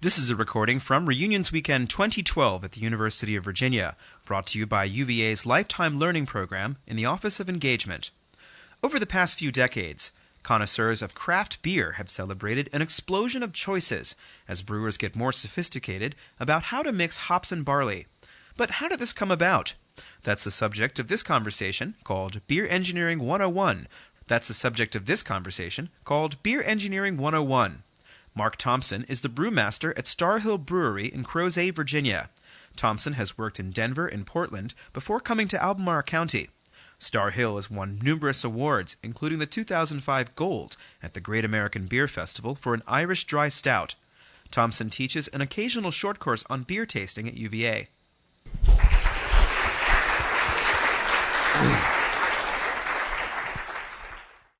This is a recording from Reunions Weekend 2012 at the University of Virginia, brought to you by UVA's Lifetime Learning Program in the Office of Engagement. Over the past few decades, connoisseurs of craft beer have celebrated an explosion of choices as brewers get more sophisticated about how to mix hops and barley. But how did this come about? That's the subject of this conversation called Beer Engineering 101. Mark Thompson is the brewmaster at Star Hill Brewery in Crozet, Virginia. Thompson has worked in Denver and Portland before coming to Albemarle County. Star Hill has won numerous awards, including the 2005 Gold at the Great American Beer Festival for an Irish Dry Stout. Thompson teaches an occasional short course on beer tasting at UVA.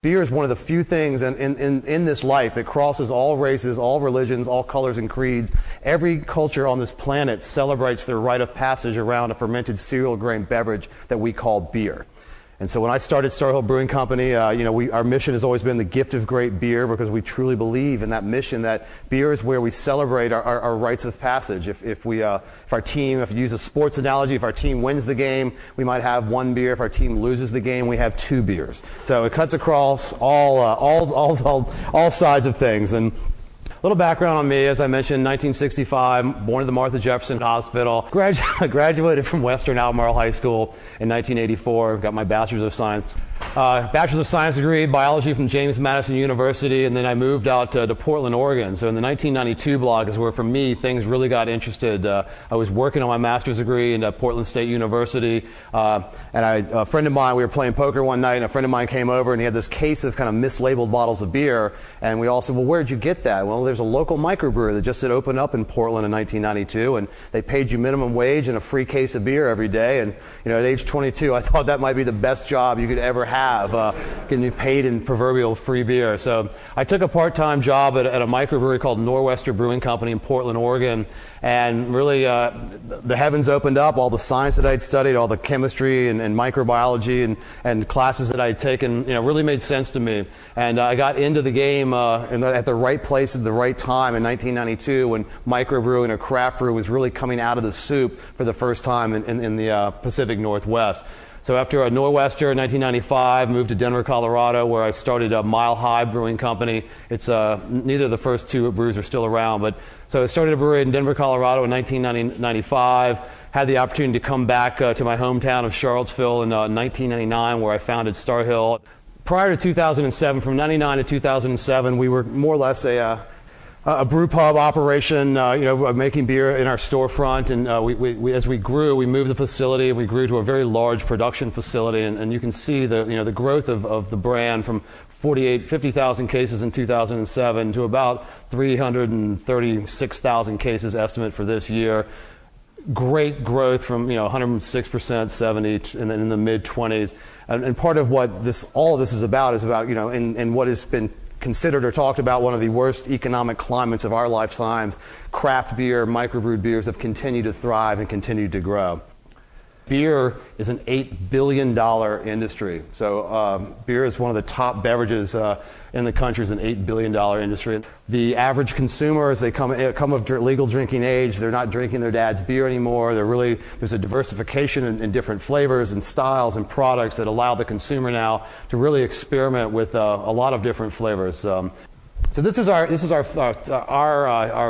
Beer is one of the few things in this life that crosses all races, all religions, all colors and creeds. Every culture on this planet celebrates their rite of passage around a fermented cereal grain beverage that we call beer. And so when I started Star Hill Brewing Company, our mission has always been the gift of great beer, because we truly believe in that mission that beer is where we celebrate our rites of passage. If you use a sports analogy, if our team wins the game, we might have one beer. If our team loses the game, we have two beers. So it cuts across all sides of things. And a little background on me: as I mentioned, 1965, born at the Martha Jefferson Hospital. Graduated from Western Albemarle High School in 1984. Got my Bachelor's of Science degree, biology from James Madison University, and then I moved out to Portland, Oregon. So in the 1992 block is where, for me, things really got interested. I was working on my master's degree in Portland State University, and a friend of mine, we were playing poker one night, and a friend of mine came over, and he had this case of kind of mislabeled bottles of beer, and we all said, well, where'd you get that? Well, there's a local microbrewery that just had opened up in Portland in 1992, and they paid you minimum wage and a free case of beer every day. And at age 22, I thought that might be the best job you could ever have, getting paid in proverbial free beer. So I took a part-time job at a microbrewery called Nor'Wester Brewing Company in Portland, Oregon, and really the heavens opened up. All the science that I'd studied, all the chemistry and microbiology and classes that I'd taken, really made sense to me. And I got into the game at the right place at the right time in 1992, when microbrewing or craft brew was really coming out of the soup for the first time in the Pacific Northwest. So after a Nor'Wester in 1995, moved to Denver, Colorado, where I started a Mile High Brewing Company. It's neither of the first two brews are still around, but so I started a brewery in Denver, Colorado in 1995. Had the opportunity to come back to my hometown of Charlottesville in 1999, where I founded Star Hill. Prior to 2007, from 99 to 2007, we were more or less a brew pub operation, making beer in our storefront, and as we grew, we moved the facility. We grew to a very large production facility, and you can see the growth of the brand from 50,000 cases in 2007 to about 336,000 cases estimate for this year. Great growth from 106%, 70, and then in the mid 20s. And part of what all of this is about in what has been considered or talked about one of the worst economic climates of our lifetimes, craft beer, microbrewed beers have continued to thrive and continued to grow. Beer is an $8 billion industry. So beer is one of the top beverages in the country. Is an $8 billion industry. The average consumer, as they come of legal drinking age, they're not drinking their dad's beer anymore. There's a diversification in different flavors and styles and products that allow the consumer now to really experiment with a lot of different flavors. So this is our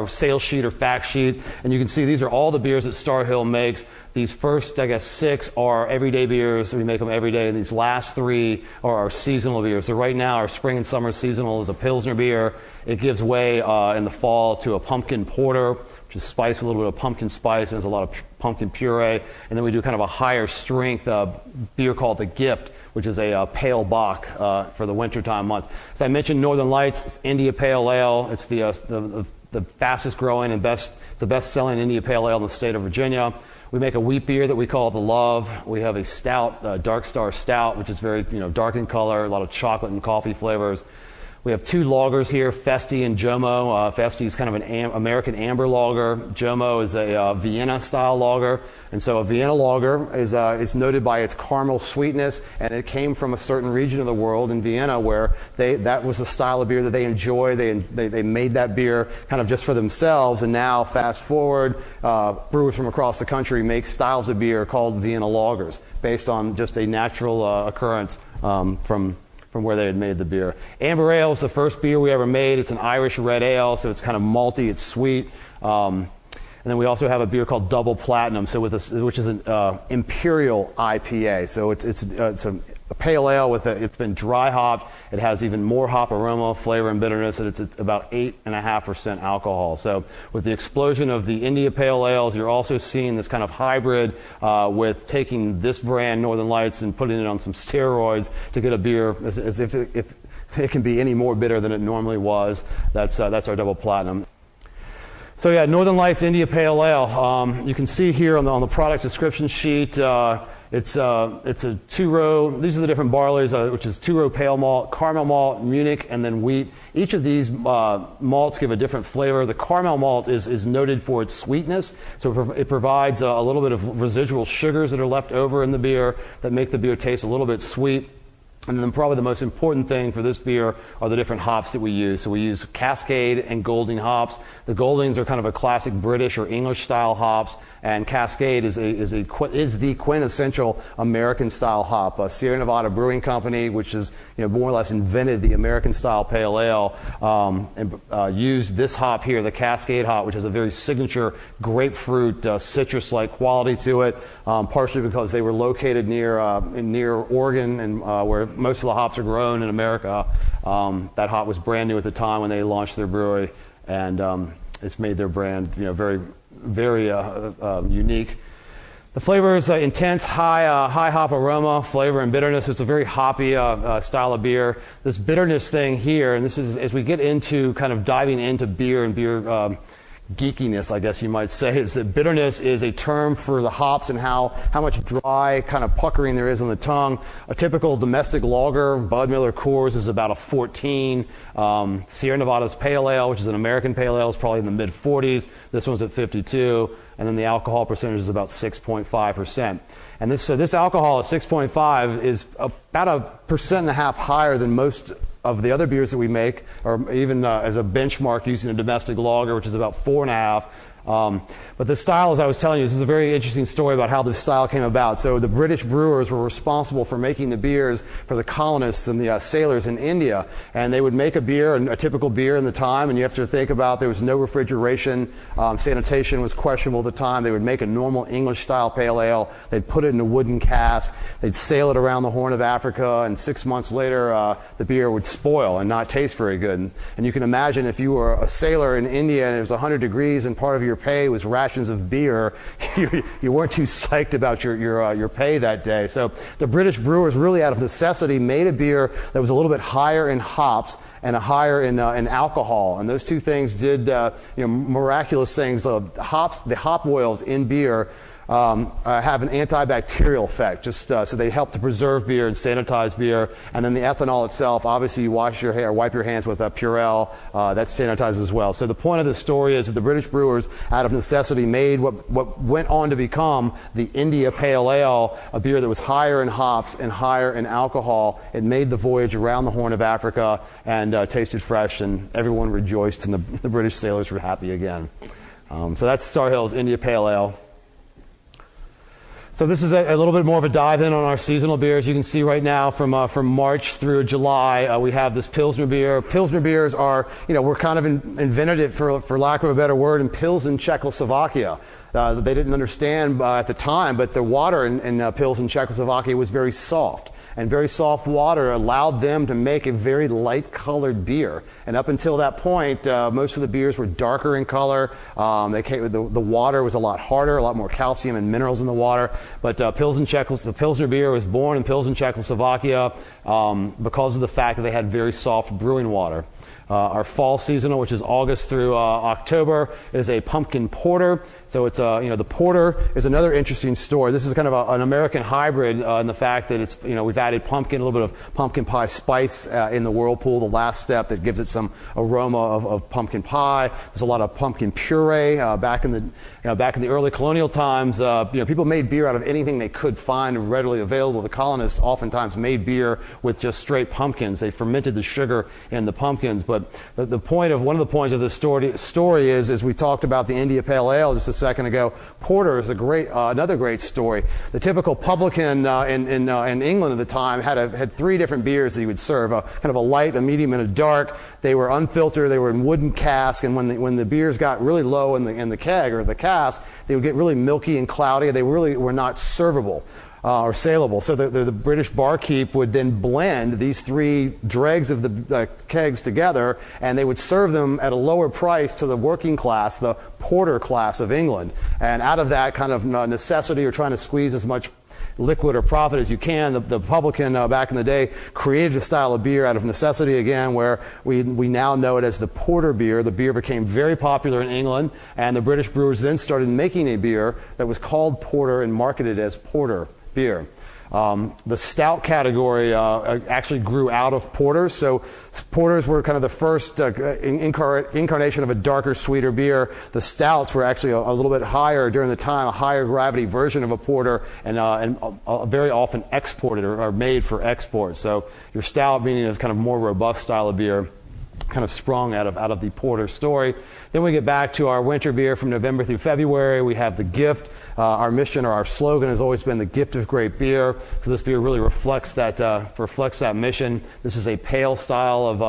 sales sheet or fact sheet, and you can see these are all the beers that Star Hill makes. These first, 6 are everyday beers. We make them every day, and these last 3 are our seasonal beers. So right now, our spring and summer seasonal is a Pilsner beer. It gives way in the fall to a pumpkin porter, which is spiced with a little bit of pumpkin spice, and there's a lot of pumpkin puree. And then we do kind of a higher strength beer called the Gift, which is a pale bock for the wintertime months. As I mentioned, Northern Lights, it's India Pale Ale. It's the fastest growing and the best selling India Pale Ale in the state of Virginia. We make a wheat beer that we call the Love. We have a stout, Dark Star Stout, which is very dark in color, a lot of chocolate and coffee flavors. We have two lagers here, Festi and Jomo. Festi is kind of an American amber lager. Jomo is a Vienna-style lager. And so a Vienna lager is noted by its caramel sweetness, and it came from a certain region of the world in Vienna where that was the style of beer that they enjoy. They made that beer kind of just for themselves, and now fast forward, brewers from across the country make styles of beer called Vienna lagers based on just a natural occurrence from where they had made the beer. Amber Ale is the first beer we ever made. It's an Irish red ale, so it's kind of malty, it's sweet. And then we also have a beer called Double Platinum, which is an Imperial IPA. So it's a pale ale it's been dry hopped. It has even more hop aroma, flavor, and bitterness, and it's about 8.5% alcohol. So with the explosion of the India Pale Ales, you're also seeing this kind of hybrid with taking this brand, Northern Lights, and putting it on some steroids to get a beer as if it can be any more bitter than it normally was. That's our Double Platinum. So yeah, Northern Lights India Pale Ale. You can see here on the product description sheet, it's a two-row. These are the different barleys, which is two-row pale malt, caramel malt, Munich, and then wheat. Each of these malts give a different flavor. The caramel malt is noted for its sweetness, so it provides a little bit of residual sugars that are left over in the beer that make the beer taste a little bit sweet. And then probably the most important thing for this beer are the different hops that we use. So we use Cascade and Golding hops. The Goldings are kind of a classic British or English style hops, and Cascade is the quintessential American style hop. Sierra Nevada Brewing Company, which is more or less invented the American style pale ale, and used this hop here, the Cascade hop, which has a very signature grapefruit citrus-like quality to it, partially because they were located near Oregon and where most of the hops are grown in America. That hop was brand new at the time when they launched their brewery, and it's made their brand very, very unique. The flavor is intense, high hop aroma, flavor, and bitterness. It's a very hoppy style of beer. This bitterness thing here, and this is as we get into kind of diving into beer and beer geekiness, I guess you might say, is that bitterness is a term for the hops and how much dry kind of puckering there is on the tongue. A typical domestic lager, Bud Miller Coors, is about a 14. Sierra Nevada's Pale Ale, which is an American Pale Ale, is probably in the mid-40s. This one's at 52. And then the alcohol percentage is about 6.5%. And this alcohol at 6.5 is about 1.5% higher than most of the other beers that we make, or even as a benchmark using a domestic lager, which is about 4.5. But the style, as I was telling you, this is a very interesting story about how this style came about. So the British brewers were responsible for making the beers for the colonists and the sailors in India. And they would make a beer, a typical beer in the time, and you have to think about there was no refrigeration, sanitation was questionable at the time. They would make a normal English-style pale ale. They'd put it in a wooden cask. They'd sail it around the Horn of Africa, and 6 months later, the beer would spoil and not taste very good. And you can imagine if you were a sailor in India and it was 100 degrees and part of your pay was rations of beer, you weren't too psyched about your pay that day. So the British brewers really out of necessity made a beer that was a little bit higher in hops and a higher in alcohol, and those two things did miraculous things. The hop oils in beer have an antibacterial effect, so they help to preserve beer and sanitize beer. And then the ethanol itself, obviously you wash your hair, wipe your hands with Purell, that sanitizes as well. So the point of the story is that the British brewers, out of necessity, made what went on to become the India Pale Ale, a beer that was higher in hops and higher in alcohol. It made the voyage around the Horn of Africa and tasted fresh, and everyone rejoiced, and the British sailors were happy again. So that's Star Hill's India Pale Ale. So this is a little bit more of a dive in on our seasonal beers. You can see right now from March through July, we have this Pilsner beer. Pilsner beers are, we're kind of invented it, for lack of a better word, in Pilsen, Czechoslovakia. They didn't understand at the time, but the water in Pilsen, Czechoslovakia was very soft. And very soft water allowed them to make a very light-colored beer. And up until that point, most of the beers were darker in color. The water was a lot harder, a lot more calcium and minerals in the water. But the Pilsner beer was born in Pilsen, Czechoslovakia because of the fact that they had very soft brewing water. Our fall seasonal, which is August through October, is a pumpkin porter. So it's the porter is another interesting story. This is kind of an American hybrid in the fact that it's we've added pumpkin, a little bit of pumpkin pie spice in the whirlpool, the last step that gives it some aroma of pumpkin pie. There's a lot of pumpkin puree back in the early colonial times. People made beer out of anything they could find readily available. The colonists oftentimes made beer with just straight pumpkins. They fermented the sugar in the pumpkins. But one of the points of this story is, as we talked about the India Pale Ale just a second ago, porter is another great story. The typical publican in England at the time had three different beers that he would serve: kind of a light, a medium, and a dark. They were unfiltered. They were in wooden casks, and when the beers got really low in the keg or the cask, they would get really milky and cloudy. They really were not servable or saleable. So the British barkeep would then blend these three dregs of the kegs together, and they would serve them at a lower price to the working class, the porter class of England. And out of that kind of necessity, or trying to squeeze as much liquid or profit as you can, the publican back in the day created a style of beer out of necessity again, where we now know it as the porter beer. The beer became very popular in England, and the British brewers then started making a beer that was called porter and marketed as porter beer. The stout category actually grew out of porters. So porters were kind of the first incarnation of a darker, sweeter beer. The stouts were actually a little bit higher during the time, a higher gravity version of a porter, and very often exported or made for export. So your stout being a kind of more robust style of beer, kind of sprung out of the porter story. Then we get back to our winter beer from November through February. We have the gift. Our mission, or our slogan, has always been the gift of great beer. So this beer really reflects that mission. This is a pale style of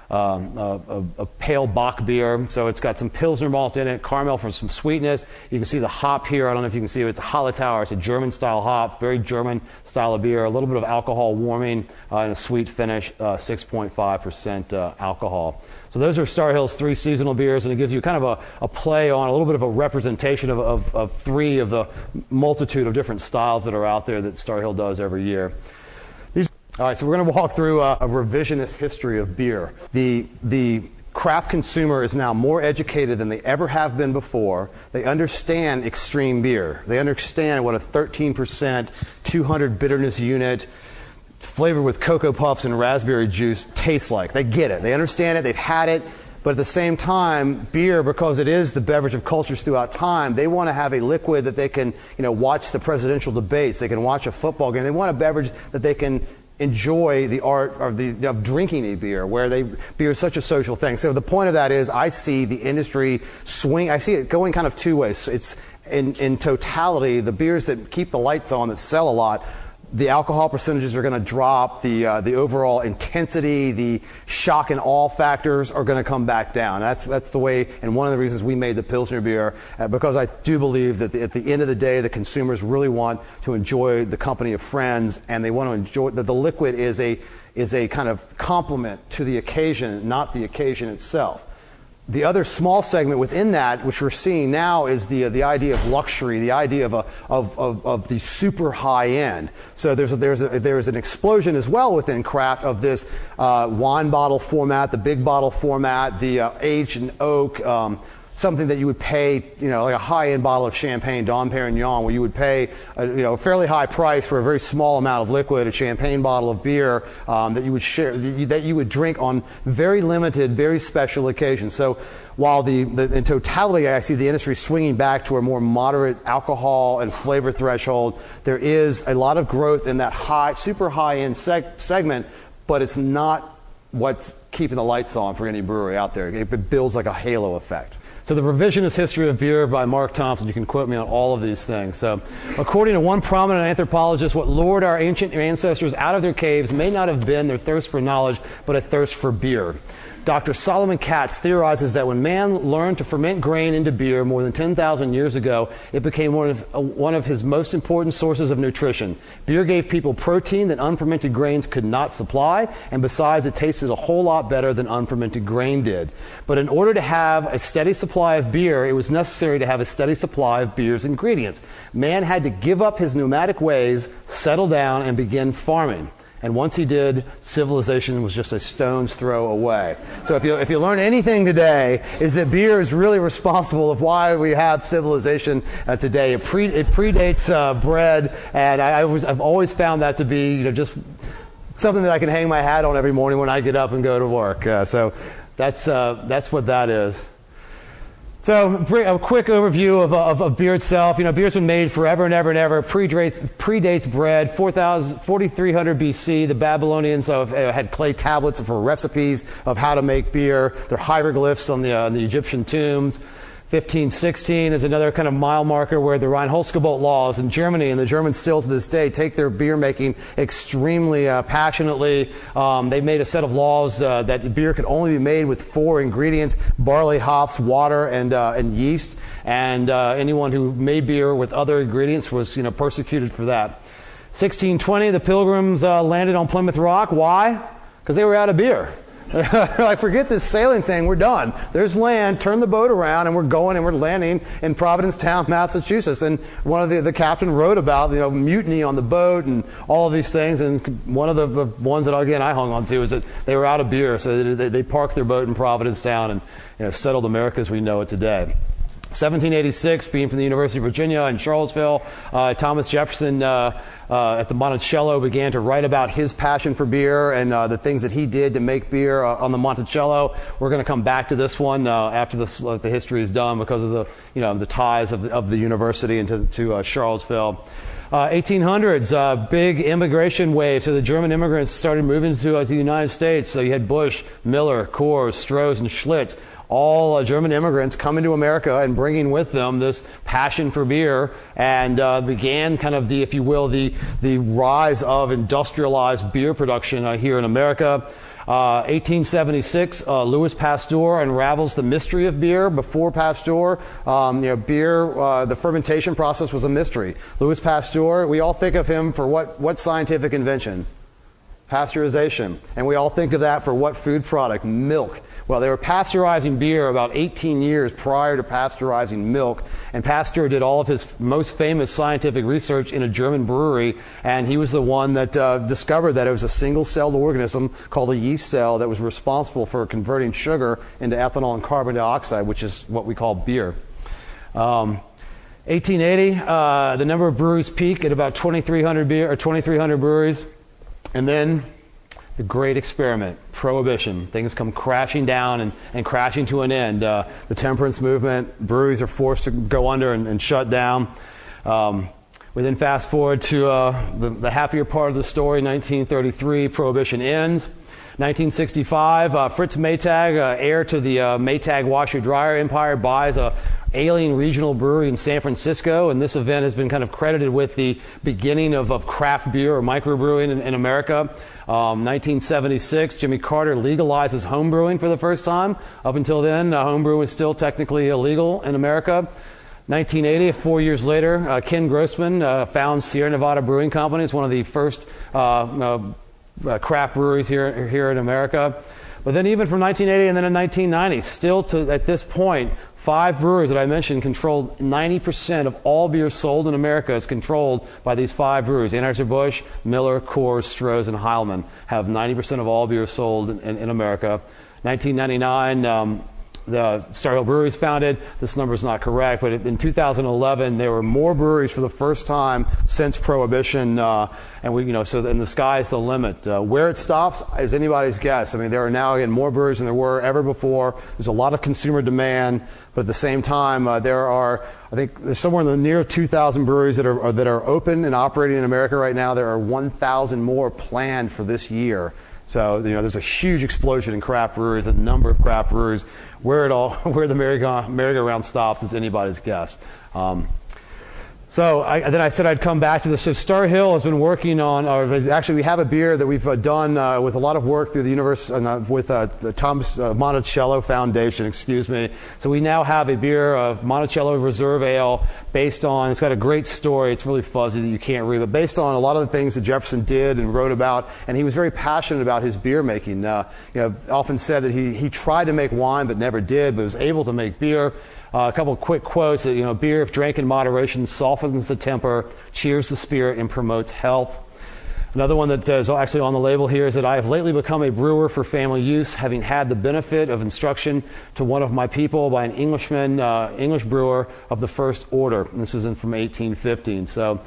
a pale Bock beer. So it's got some Pilsner malt in it, caramel for some sweetness. You can see the hop here. I don't know if you can see it. It's a Hallertauer. It's a German style hop, very German style of beer. A little bit of alcohol warming and a sweet finish, 6.5% alcohol. So those are Star Hill's three seasonal beers, and it gives you kind of a play on, a little bit of a representation of three of the multitude of different styles that are out there that Star Hill does every year. All right, so we're going to walk through a revisionist history of beer. The craft consumer is now more educated than they ever have been before. They understand extreme beer. They understand what a 13%, 200 bitterness unit, flavored with Cocoa Puffs and raspberry juice tastes like. They get it. They understand it. They've had it. But at the same time, beer, because it is the beverage of cultures throughout time, they want to have a liquid that they can, watch the presidential debates. They can watch a football game. They want a beverage that they can enjoy the art of drinking a beer, where beer is such a social thing. So the point of that is, I see the industry swing. I see it going kind of two ways. It's in totality, the beers that keep the lights on, that sell a lot, the alcohol percentages are going to drop. The overall intensity, the shock and awe factors are going to come back down. That's the way, and one of the reasons we made the Pilsner beer, because I do believe that at the end of the day, the consumers really want to enjoy the company of friends, and they want to enjoy that the liquid is a kind of complement to the occasion, not the occasion itself. The other small segment within that, which we're seeing now, is the idea of luxury, the idea of the super high end. So there's an explosion as well within craft of this wine bottle format, the big bottle format, the aged in oak, something that you would pay, like a high-end bottle of champagne, Dom Perignon, where you would pay a fairly high price for a very small amount of liquid, a champagne bottle of beer that you would share, that you would drink on very limited, very special occasions. So while in totality, I see the industry swinging back to a more moderate alcohol and flavor threshold, there is a lot of growth in that super high-end segment, but it's not what's keeping the lights on for any brewery out there. It builds like a halo effect. So the revisionist history of beer by Mark Thompson. You can quote me on all of these things. So according to one prominent anthropologist, what lured our ancient ancestors out of their caves may not have been their thirst for knowledge, but a thirst for beer. Dr. Solomon Katz theorizes that when man learned to ferment grain into beer more than 10,000 years ago, it became one of his most important sources of nutrition. Beer gave people protein that unfermented grains could not supply, and besides, it tasted a whole lot better than unfermented grain did. But in order to have a steady supply of beer, it was necessary to have a steady supply of beer's ingredients. Man had to give up his nomadic ways, settle down, and begin farming. And once he did, civilization was just a stone's throw away. So if you learn anything today, is that beer is really responsible of why we have civilization today. It predates bread, and I've always found that to be just something that I can hang my hat on every morning when I get up and go to work. So that's what that is. So a quick overview of beer itself. Beer's been made forever and ever and ever. Predates bread. 4300 BC, the Babylonians had clay tablets for recipes of how to make beer. They're hieroglyphs on the Egyptian tombs. 1516 is another kind of mile marker where the Reinholzgebot laws in Germany, and the Germans still to this day take their beer making extremely passionately. They made a set of laws that beer could only be made with 4 ingredients: barley, hops, water, and yeast. And anyone who made beer with other ingredients was persecuted for that. 1620, the Pilgrims landed on Plymouth Rock. Why? Because they were out of beer. Like, forget this sailing thing, we're done. There's land, turn the boat around, and we're going and we're landing in Provincetown, Massachusetts. And one of the captain wrote about mutiny on the boat and all of these things. And one of the ones that again I hung on to is that they were out of beer, so they parked their boat in Provincetown and settled America as we know it today. 1786, being from the University of Virginia in Charlottesville, Thomas Jefferson at the Monticello began to write about his passion for beer and the things that he did to make beer on the Monticello. We're going to come back to this one after the history is done because of the ties of the university into to Charlottesville. 1800s, big immigration wave. So the German immigrants started moving to the United States. So you had Busch, Miller, Coors, Stroh's, and Schlitz. All German immigrants coming to America and bringing with them this passion for beer, and began kind of if you will, the rise of industrialized beer production here in America. 1876, Louis Pasteur unravels the mystery of beer. Before Pasteur, beer, the fermentation process was a mystery. Louis Pasteur, we all think of him for what scientific invention? Pasteurization. And we all think of that for what food product? Milk. Well, they were pasteurizing beer about 18 years prior to pasteurizing milk, and Pasteur did all of his most famous scientific research in a German brewery, and he was the one that discovered that it was a single-celled organism called a yeast cell that was responsible for converting sugar into ethanol and carbon dioxide, which is what we call beer. 1880, the number of breweries peak at about 2,300 breweries, and then the great experiment, Prohibition. Things come crashing down and crashing to an end. The temperance movement, breweries are forced to go under and shut down. We then fast forward to the happier part of the story, 1933, Prohibition ends. 1965, Fritz Maytag, heir to the Maytag washer-dryer empire, buys a alien regional brewery in San Francisco, and this event has been kind of credited with the beginning of craft beer or microbrewing in America. 1976, Jimmy Carter legalizes homebrewing for the first time. Up until then, homebrewing was still technically illegal in America. 1980, 4 years later, Ken Grossman founds Sierra Nevada Brewing Company. It's one of the first craft breweries here in America. But then even from 1980 and then in 1990, still at this point, 5 breweries that I mentioned controlled 90% of all beer sold in America is controlled by these 5 breweries. Anheuser-Busch, Miller, Coors, Stroh's, and Heilmann have 90% of all beer sold in America. 1999, the Star Hill Brewery is founded. This number is not correct, but in 2011 there were more breweries for the first time since Prohibition, and so the sky's the limit. Where it stops is anybody's guess. I mean, there are now again more breweries than there were ever before. There's a lot of consumer demand, but at the same time, there's somewhere in the near 2,000 breweries that are open and operating in America right now. There are 1,000 more planned for this year. So there's a huge explosion in craft breweries, a number of craft breweries. Where the merry-go-round stops is anybody's guess. So then I said I'd come back to this. So Star Hill has been working on, actually we have a beer that we've done with a lot of work through the with the Thomas Monticello Foundation, So we now have a beer, Monticello Reserve Ale, based on, it's got a great story. It's really fuzzy that you can't read, but based on a lot of the things that Jefferson did and wrote about, and he was very passionate about his beer making. Often said that he tried to make wine but never did, but was able to make beer. A couple of quick quotes that, beer, if drank in moderation, softens the temper, cheers the spirit, and promotes health. Another one that is actually on the label here is that I have lately become a brewer for family use, having had the benefit of instruction to one of my people by an Englishman, English brewer of the first order. And this is from 1815. So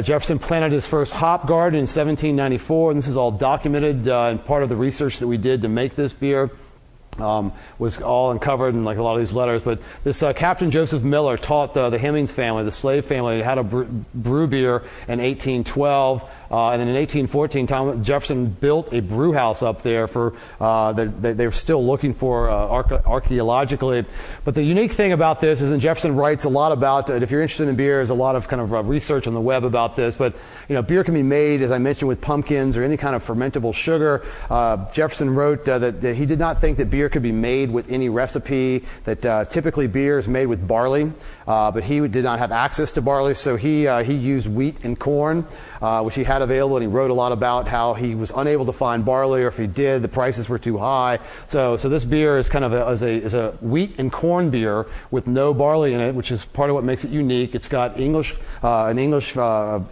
Jefferson planted his first hop garden in 1794, and this is all documented and part of the research that we did to make this beer. Was all uncovered in like a lot of these letters. But this Captain Joseph Miller taught the Hemmings family, the slave family, how to brew beer in 1812. And then in 1814, Thomas Jefferson built a brew house up there for they were still looking for archaeologically. But the unique thing about this is that Jefferson writes a lot about it. If you're interested in beer, there's a lot of kind of research on the web about this. But beer can be made, as I mentioned, with pumpkins or any kind of fermentable sugar. Jefferson wrote that he did not think that beer could be made with any recipe. That typically beer is made with barley, but he did not have access to barley, so he used wheat and corn, which he had available, and he wrote a lot about how he was unable to find barley, or if he did, the prices were too high. So this beer is kind of a wheat and corn beer with no barley in it, which is part of what makes it unique. It's got an English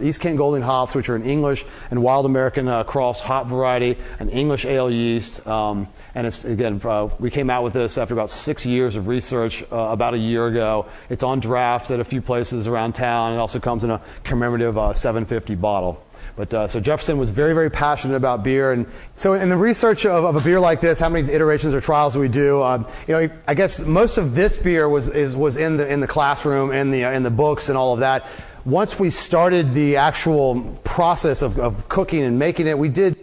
East Kent Golding hops, which are an English and Wild American cross hop variety, an English ale yeast, and it's again we came out with this after about 6 years of research about a year ago. It's on draft at a few places around town. It also comes in a commemorative 750 bottle. But so Jefferson was very, very passionate about beer, and so in the research of a beer like this, how many iterations or trials do we do? I guess most of this beer was in the classroom, in the books, and all of that. Once we started the actual process of cooking and making it, we did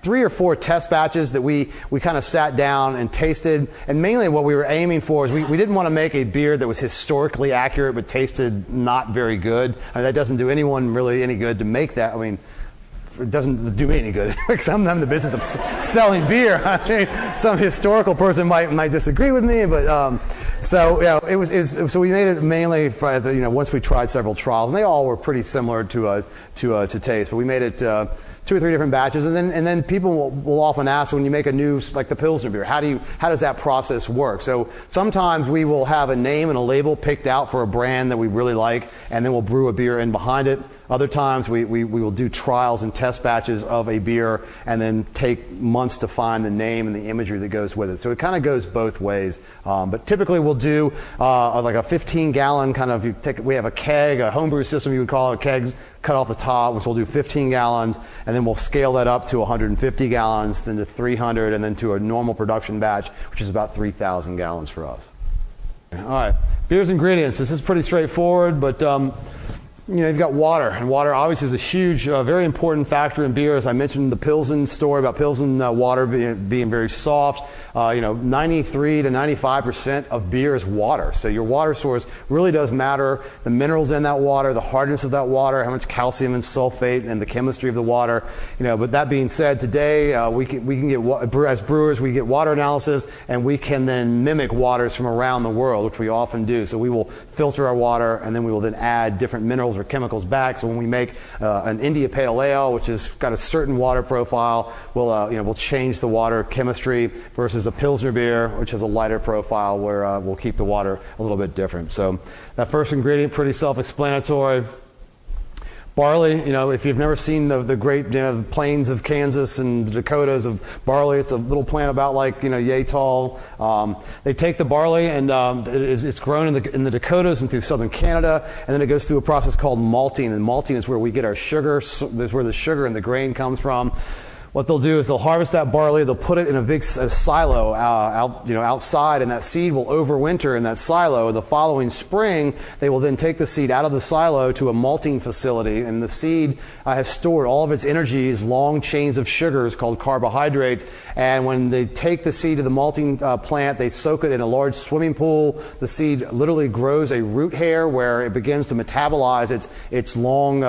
3 or 4 test batches that we kind of sat down and tasted. And mainly what we were aiming for is we didn't want to make a beer that was historically accurate but tasted not very good. I mean, that doesn't do anyone really any good to make that. I mean, it doesn't do me any good because I'm in the business of selling beer. I mean, some historical person might disagree with me, but so so we made it mainly for once we tried several trials, and they all were pretty similar to taste, but we made it 2 or 3 different batches, and then people will often ask when you make a new, like the Pilsner beer, how does that process work? So sometimes we will have a name and a label picked out for a brand that we really like, and then we'll brew a beer in behind it. Other times we will do trials and test batches of a beer and then take months to find the name and the imagery that goes with it. So it kind of goes both ways. But typically we'll do like a 15-gallon kind of, we have a keg, a homebrew system you would call it, kegs cut off the top, which we'll do 15 gallons, and then we'll scale that up to 150 gallons, then to 300, and then to a normal production batch, which is about 3,000 gallons for us. All right, beer's ingredients. This is pretty straightforward, but you've got water, and water obviously is a huge, very important factor in beer. As I mentioned, the Pilsen story about Pilsen water being very soft. 93 to 95% of beer is water. So your water source really does matter. The minerals in that water, the hardness of that water, how much calcium and sulfate, and the chemistry of the water. But that being said, today we can get, as brewers, we get water analysis, and we can then mimic waters from around the world, which we often do. So we will filter our water, and then we will then add different minerals or chemicals back. So when we make an India Pale Ale, which has got a certain water profile, we'll change the water chemistry versus a Pilsner beer, which has a lighter profile, where we'll keep the water a little bit different. So that first ingredient, pretty self-explanatory. Barley, if you've never seen the great plains of Kansas and the Dakotas of barley, it's a little plant about like yay tall. They take the barley, and it's grown in the Dakotas and through southern Canada, and then it goes through a process called malting, and malting is where we get our sugar. So that's where the sugar and the grain comes from. What they'll do is they'll harvest that barley, they'll put it in a big silo outside, and that seed will overwinter in that silo. And the following spring, they will then take the seed out of the silo to a malting facility, and the seed has stored all of its energies, long chains of sugars called carbohydrates. And when they take the seed to the malting plant, they soak it in a large swimming pool. The seed literally grows a root hair where it begins to metabolize its long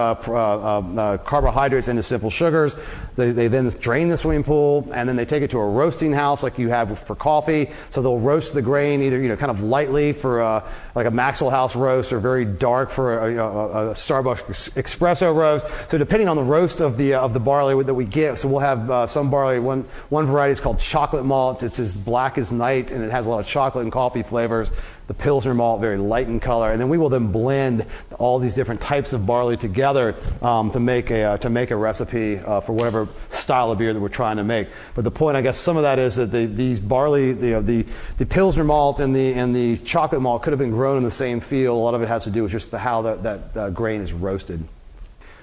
carbohydrates into simple sugars. They then drain the swimming pool, and then they take it to a roasting house like you have for coffee. So they'll roast the grain either kind of lightly for like a Maxwell House roast, or very dark for a Starbucks espresso roast. So depending on the roast of the barley that we get, so we'll have some barley. One variety is called chocolate malt. It's as black as night, and it has a lot of chocolate and coffee flavors. the Pilsner malt, very light in color, and then we will then blend all these different types of barley together to make a recipe for whatever style of beer that we're trying to make. But the point, I guess, some of that is that these barley, the Pilsner malt and the chocolate malt could have been grown in the same field. A lot of it has to do with just how that grain is roasted.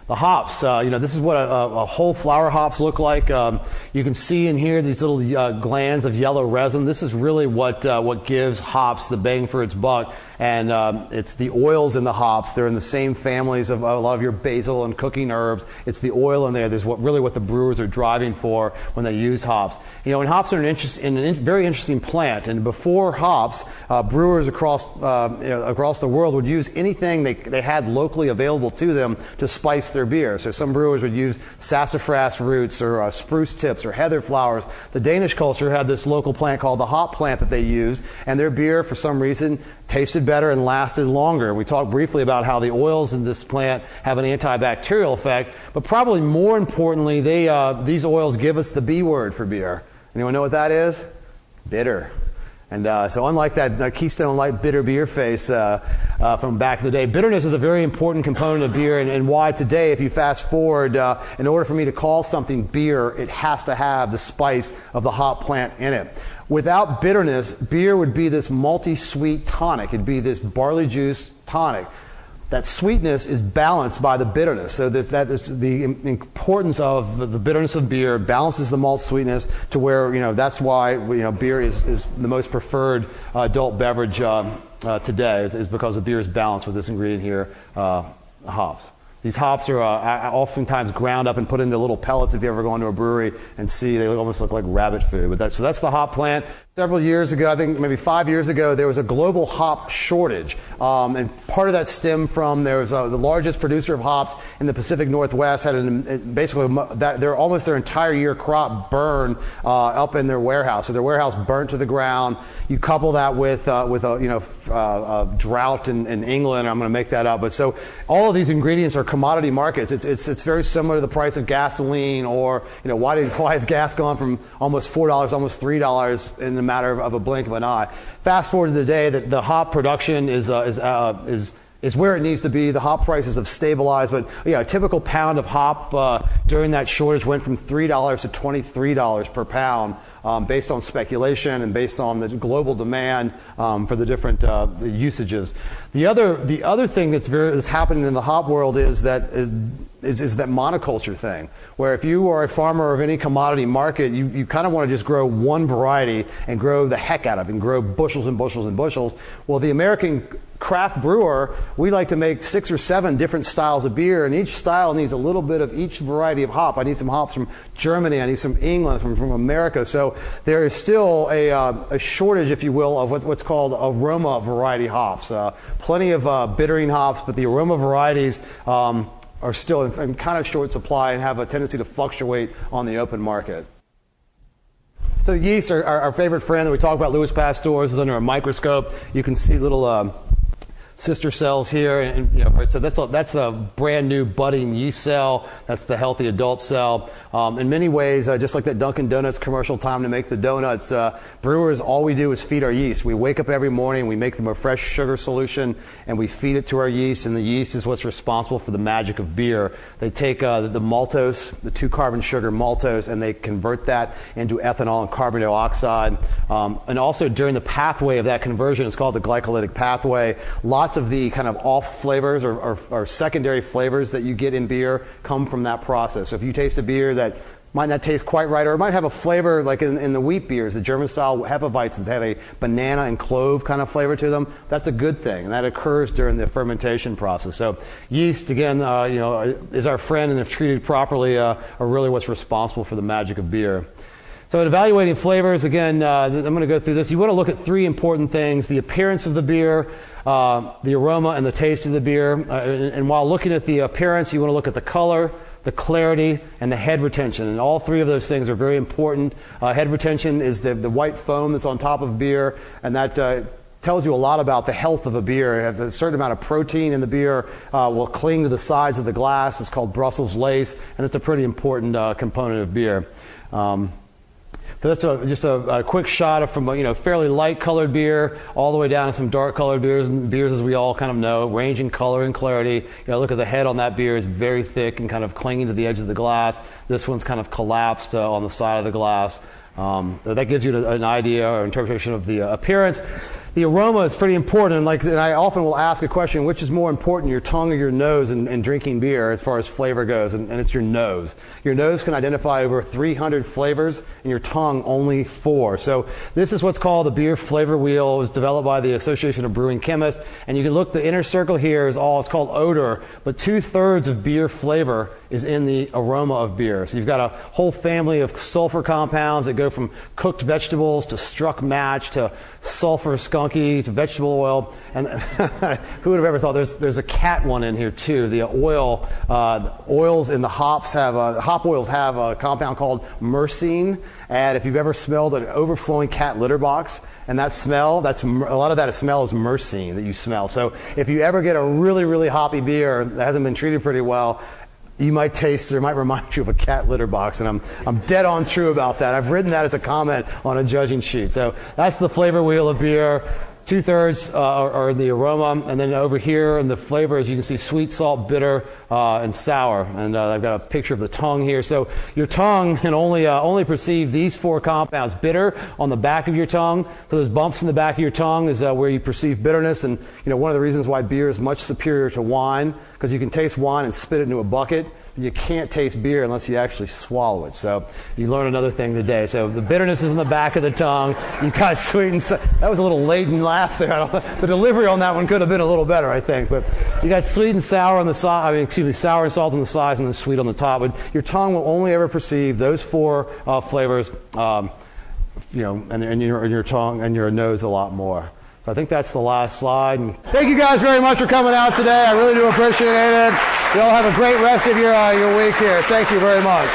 The hops, this is what a whole flower hops look like. You can see in here these little glands of yellow resin. This is really what gives hops the bang for its buck. And it's the oils in the hops. They're in the same families of a lot of your basil and cooking herbs. It's the oil in there. That's really what the brewers are driving for when they use hops. And hops are a very interesting plant. And before hops, brewers across the world would use anything they had locally available to them to spice their beer. So some brewers would use sassafras roots or spruce tips or heather flowers. The Danish culture had this local plant called the hop plant that they used, and their beer, for some reason, tasted better and lasted longer. We talked briefly about how the oils in this plant have an antibacterial effect, but probably more importantly, these oils give us the B word for beer. Anyone know what that is? Bitter. And so unlike that Keystone Light bitter beer face from back in the day, bitterness is a very important component of beer, and why today, if you fast forward, in order for me to call something beer, it has to have the spice of the hop plant in it. Without bitterness, beer would be this malty sweet tonic. It'd be this barley juice tonic. That sweetness is balanced by the bitterness. So that is the importance of the bitterness of beer, balances the malt sweetness to where, that's why, beer is the most preferred adult beverage today, is because the beer is balanced with this ingredient here, hops. These hops are oftentimes ground up and put into little pellets if you ever go into a brewery and see. They almost look like rabbit food. So that's the hop plant. Several years ago, I think maybe 5 years ago, there was a global hop shortage. And part of that stemmed from the largest producer of hops in the Pacific Northwest had basically almost their entire year crop burned up in their warehouse. So their warehouse burnt to the ground. You couple that with a drought in England. I'm going to make that up. But so all of these ingredients are commodity markets. It's very similar to the price of gasoline, or why has gas gone from almost $4, almost $3 in the matter of a blink of an eye. Fast forward to the day that the hop production is where it needs to be. The hop prices have stabilized, but a typical pound of hop during that shortage went from $3 to $23 per pound, based on speculation and based on the global demand for the different usages. The other thing that's happening in the hop world is that monoculture thing, where if you are a farmer of any commodity market, you kind of want to just grow one variety and grow the heck out of it and grow bushels and bushels and bushels. Well, the American craft brewer, we like to make 6 or 7 different styles of beer, and each style needs a little bit of each variety of hop. I need some hops from Germany, I need some England, from America. So there is still a shortage, if you will, of what's called aroma variety hops. Plenty of bittering hops, but the aroma varieties are still in kind of short supply and have a tendency to fluctuate on the open market. So yeast are our favorite friend that we talk about. Louis Pasteur is under a microscope. You can see little sister cells here, and so that's a brand new budding yeast cell. That's the healthy adult cell. In many ways, just like that Dunkin' Donuts commercial, time to make the donuts, brewers, all we do is feed our yeast. We wake up every morning, we make them a fresh sugar solution, and we feed it to our yeast, and the yeast is what's responsible for the magic of beer. They take the maltose, the 2-carbon sugar maltose, and they convert that into ethanol and carbon dioxide. And also during the pathway of that conversion, it's called the glycolytic pathway. Lots of the kind of off flavors or secondary flavors that you get in beer come from that process. So if you taste a beer that might not taste quite right, or it might have a flavor like in the wheat beers, the German style Hefeweizens have a banana and clove kind of flavor to them, that's a good thing, and that occurs during the fermentation process. So yeast, again, is our friend, and if treated properly, are really what's responsible for the magic of beer. So in evaluating flavors, again, I'm going to go through this. You want to look at 3 important things: the appearance of the beer, the aroma, and the taste of the beer. And while looking at the appearance, you want to look at the color, the clarity, and the head retention. And all 3 of those things are very important. Head retention is the white foam that's on top of beer, and that tells you a lot about the health of a beer. It has a certain amount of protein in the beer, will cling to the sides of the glass. It's called Brussels lace, and it's a pretty important component of beer. So that's just a quick shot of from fairly light colored beer all the way down to some dark colored beers, and beers as we all kind of know, range in color and clarity. Look at the head on that beer is very thick and kind of clinging to the edge of the glass. This one's kind of collapsed on the side of the glass. That gives you an idea or interpretation of the appearance. The aroma is pretty important, and I often will ask a question, which is more important, your tongue or your nose in drinking beer as far as flavor goes, and it's your nose. Your nose can identify over 300 flavors, and your tongue only 4. So this is what's called the beer flavor wheel. It was developed by the Association of Brewing Chemists, and you can look, the inner circle here is it's called odor, but 2/3 of beer flavor is in the aroma of beer. So you've got a whole family of sulfur compounds that go from cooked vegetables to struck match to sulfur skunky to vegetable oil. And who would have ever thought there's a cat one in here too. The oils in the hops hop oils have a compound called myrcene. And if you've ever smelled an overflowing cat litter box, and that smell, a lot of that smell is myrcene that you smell. So if you ever get a really, really hoppy beer that hasn't been treated pretty well, you might taste, or it might remind you of a cat litter box, and I'm dead on true about that. I've written that as a comment on a judging sheet. So that's the flavor wheel of beer. 2/3 are the aroma, and then over here in the flavors you can see sweet, salt, bitter, and sour. And I've got a picture of the tongue here. So your tongue can only perceive these 4 compounds. Bitter on the back of your tongue. So those bumps in the back of your tongue is where you perceive bitterness. And one of the reasons why beer is much superior to wine, because you can taste wine and spit it into a bucket. You can't taste beer unless you actually swallow it. So you learn another thing today. So the bitterness is in the back of the tongue. You got sweet and that was a little laden laugh there. The delivery on that one could have been a little better, I think. But you got sweet and sour on the side. Sour and salt on the sides, and then sweet on the top. But your tongue will only ever perceive those 4 flavors. And your tongue and your nose a lot more. I think that's the last slide. And thank you guys very much for coming out today. I really do appreciate it. You all have a great rest of your week here. Thank you very much.